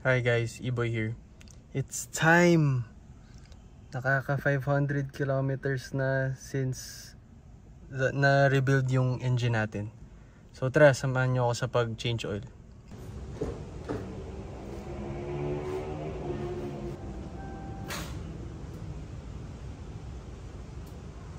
Hi guys, E-Boy here. It's time! Nakaka 500 kilometers na since na-rebuild yung engine natin. So tara, samahan nyo ako sa pag-change oil.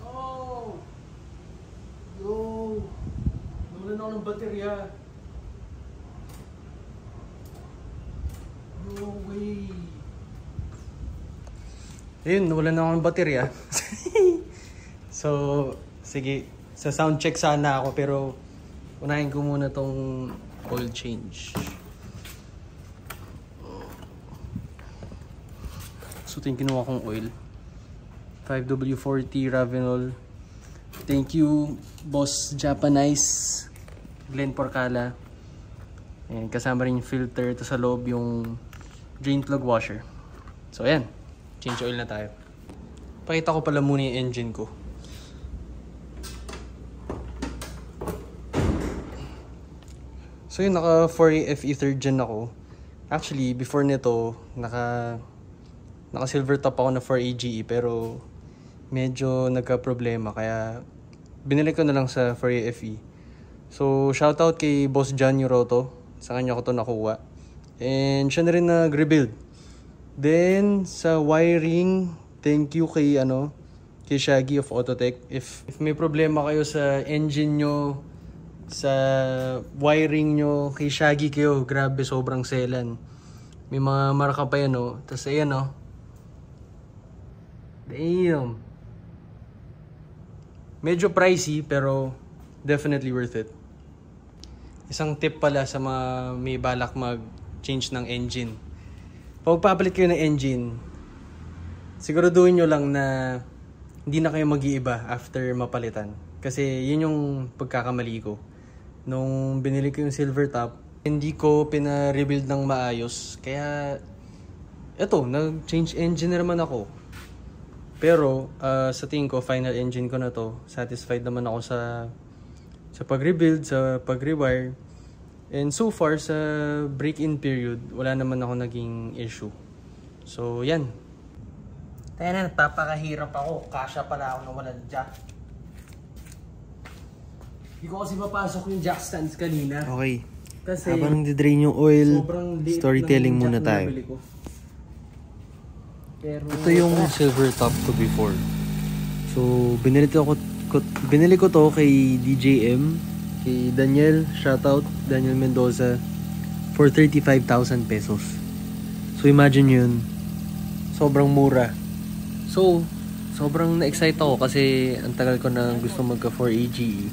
Oh! Yo! Nawalan ako ng baterya. No way! Ayun, nawalan na ako ng baterya. So, sige. Sa sound check sana ako pero unahin ko muna tong oil change. So, ito yung kinuha kong oil. 5W40 Ravenol. Thank you, Boss Japanize. Glenn Porcala. Ayan, kasama rin yung filter. Ito sa loob yung drain plug washer. So, ayan. Change oil na tayo. Pakita ko pala muna yung engine ko. So yun, naka 4AFE 3rd gen ako. Actually, before nito, naka silver top ako na 4AGE pero medyo nagka-problema kaya binili ko na lang sa 4AFE. So, shoutout kay Boss John Yuroto. Sa kanya ko to nakuha. And siya na rin nag-rebuild. Then, sa wiring, thank you kay Shaggy of Autotech. If may problema kayo sa engine nyo, sa wiring nyo, kay Shaggy kayo. Grabe, sobrang selan. May mga marka pa yan, oh. Tapos ayan, oh. Damn. Medyo pricey, pero definitely worth it. Isang tip pala sa mga may balak mag-change ng engine. Pag papalit kayo ng engine, siguraduhin nyo lang na hindi na kayo mag-iiba after mapalitan. Kasi yun yung pagkakamali ko. Nung binili ko yung silver top, hindi ko pina-rebuild ng maayos. Kaya, eto, nag-change engine na naman ako. Pero, sa tingin ko, final engine ko na to. Satisfied naman ako sa pag-rebuild, sa pag-rewire. And so far, sa break-in period, wala naman ako naging issue. So, yan. Tayo na, nagpapakahirap ako. Kasya pala ako na walang jack. Hindi ko kasi mapasok yung jack stands kanina. Okay. Kasi habang nagdi-drain yung oil, storytelling muna tayo. Pero, ito yung silver top ko before. So, binili ko to kay DJM. Kay Daniel, shoutout, Daniel Mendoza, for 35,000 pesos. So imagine yun, sobrang mura. So, sobrang na-excite ako kasi ang tagal ko na gusto magka 4AGE.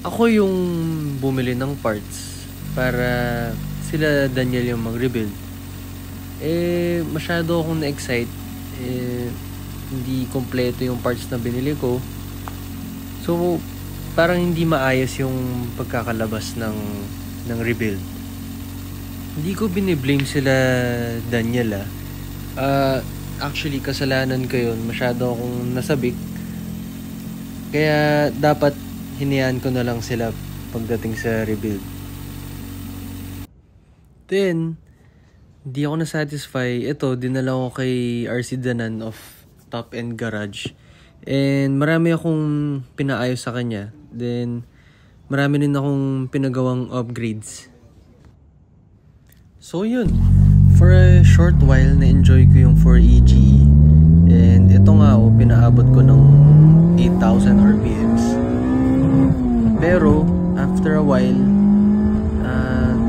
Ako yung bumili ng parts para sila Daniel yung mag-rebuild. Masyado akong na-excite. Hindi kompleto yung parts na binili ko. So, parang hindi maayos yung pagkakalabas ng rebuild. Hindi ko biniblame sila Daniel actually kasalanan ko yun. Masyado akong nasabik. Kaya dapat hinayaan ko na lang sila pagdating sa rebuild. Then, hindi ako na-satisfy. Ito, dinala ko kay RC Danan of Top End Garage. And marami akong pinaayos sa kanya. Then, marami rin akong pinagawang upgrades. So, yun. For a short while, na-enjoy ko yung 4AGE. And ito nga, pinaabot ko ng 8,000 RPMs. Pero, after a while,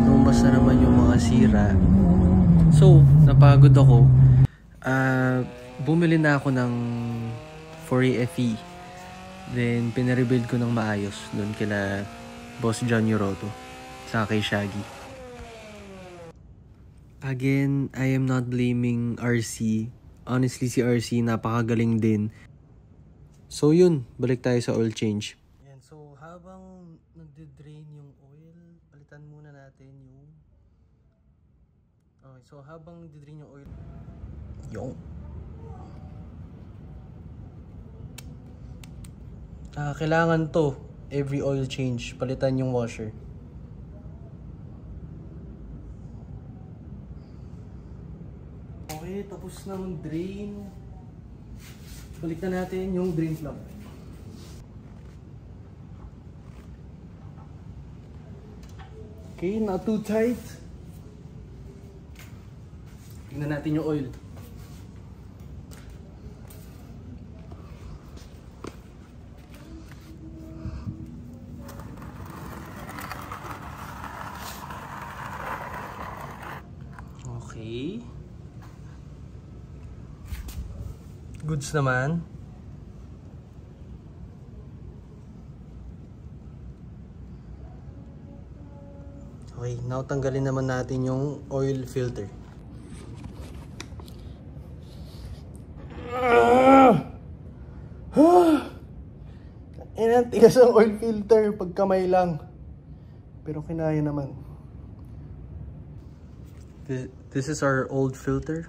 lumas na naman yung mga sira. So, napagod ako. Bumili na ako ng 4AFE. Then, pinarebuild ko ng maayos doon kila Boss John Yuroto sa kay Shaggy. Again, I am not blaming RC. Honestly, si RC napakagaling din. So yun, balik tayo sa oil change. Yan, so habang nagde-drain yung oil, palitan muna natin yung... Okay, so habang nagde-drain yung oil... kailangan to every oil change, palitan yung washer. tapos ng drain. Balik na natin yung drain plug. Okay, not too tight. Tingnan natin yung oil. Okay. Goods naman. Okay, now tanggalin naman natin yung oil filter. Tigas ang oil filter pag kamay lang. Pero kinaya naman. This is our old filter.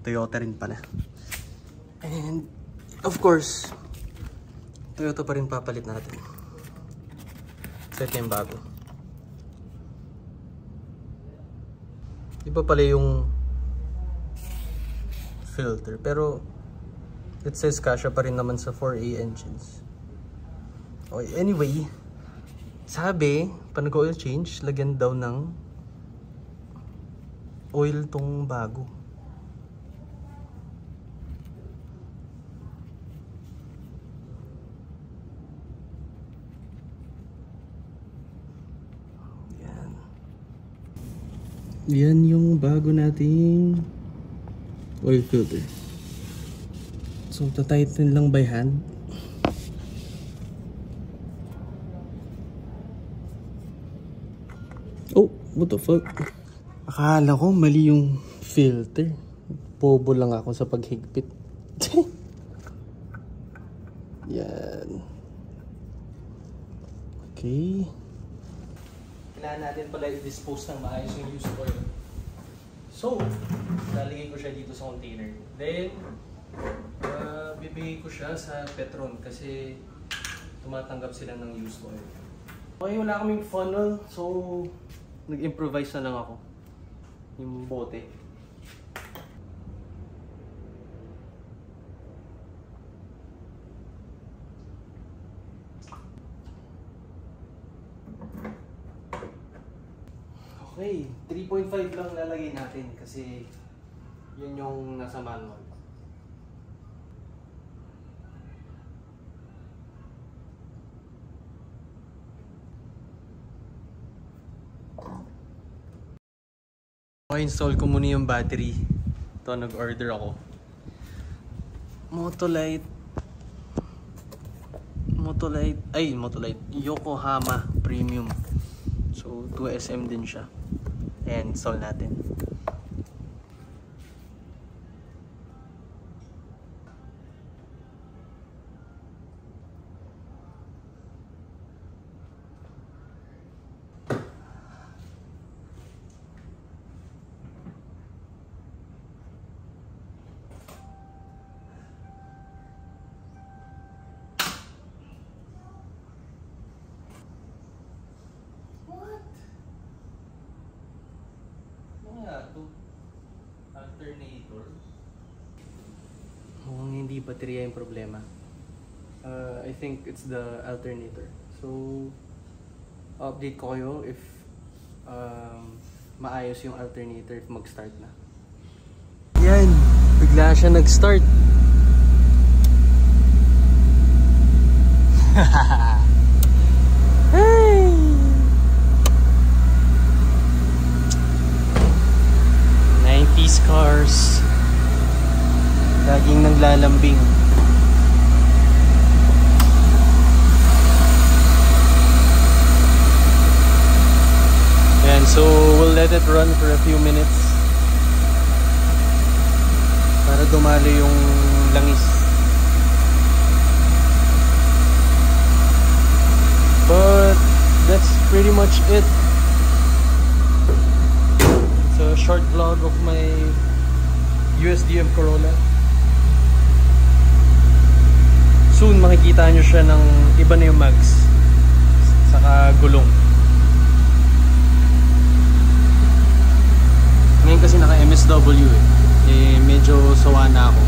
Toyota rin pala. And of course, Toyota pa rin papalit natin. Ito yung bago. Iba pala yung filter, pero it says kasya pa rin naman sa 4A engines. Okay, anyway, sabi, pag nag-oil change, lagyan daw ng oil tong bago. Yan yung bago nating oil filter. So, tatighten lang by hand. Oh, what the fuck? Akala ko mali yung filter. Bobo lang ako sa paghigpit. Yan. Okay. Kailangan natin pala i-dispose ng maayos yung used oil. So, lalagay ko siya dito sa container. Then, bibigay ko siya sa Petron kasi tumatanggap sila ng used oil. Okay, wala kaming funnel. So, nag-improvise na lang ako. Yung bote. Okay, 3.5 lang lalagay natin kasi yun yung nasa manual. Okay, install ko muna yung battery. Ito, nag-order ako. Motolite, Yokohama Premium. So, 2SM din siya. Ayan, install natin. Alternator. Mukhang hindi baterya yung problema. I think it's the alternator. So, update ko kayo if maayos yung alternator if mag-start na. Yan, bigla siya nag-start. Hey! 90s cars. Laging naglalambing. And so we'll let it run for a few minutes para dumalo yung langis. But that's pretty much it. It's a short vlog of my USDM Corolla. Soon makikita nyo siya ng iba na yung mags saka gulong. Ngayon kasi naka MS SW eh. Medyo sawa na ako.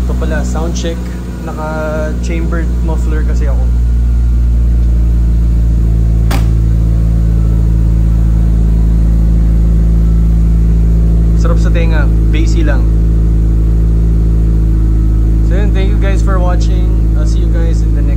Ito pala, sound check. Naka-chambered muffler kasi ako. Sarap sa tenga, bassy lang. So yun, thank you guys for watching. I'll see you guys in the next